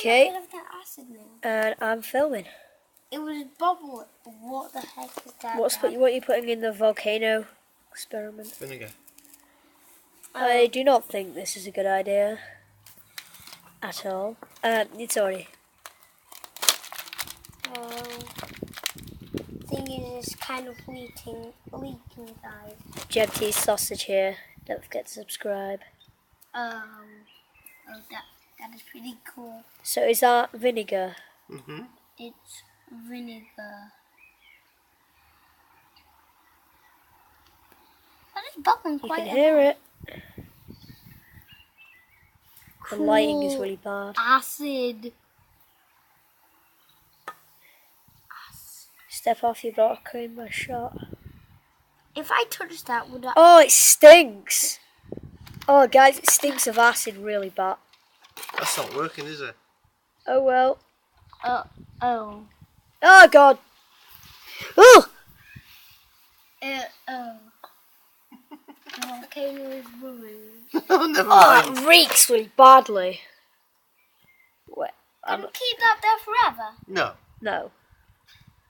Okay. Look at that acid now. And I'm filming. It was bubble. What the heck is that? What are you putting in the volcano experiment? Vinegar. I do not think this is a good idea. At all. It's already. Thing is, it's kind of leaking, guys. Jebty's sausage here. Don't forget to subscribe. Oh, that is pretty cool. So is that vinegar? Mm-hmm. It's vinegar. That is bubbling You quite can hear it. Cool. The lighting is really bad. Acid. Step off, you've got to cream my shot. If I touch that, would I? Oh, it stinks! Oh, guys, it stinks of acid really bad. That's not working, is it? Oh well. Oh. Oh God! Oh! The volcano is ruined. Oh, never Oh, mind. it reeks really badly. Wait, Can we keep that there forever? No. no.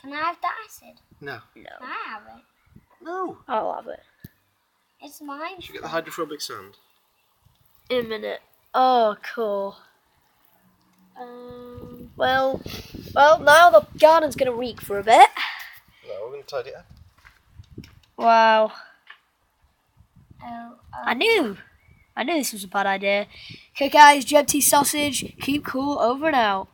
Can I have the acid? No. Can No. I have it? No. I'll have it. It's mine. Should we get the hydrophobic sand? In a minute. Oh, cool. Well, now the garden's gonna reek for a bit. No, we're going to tidy it up. Wow. Oh, I knew this was a bad idea. Okay, guys, Jebty sausage, keep cool, over and out.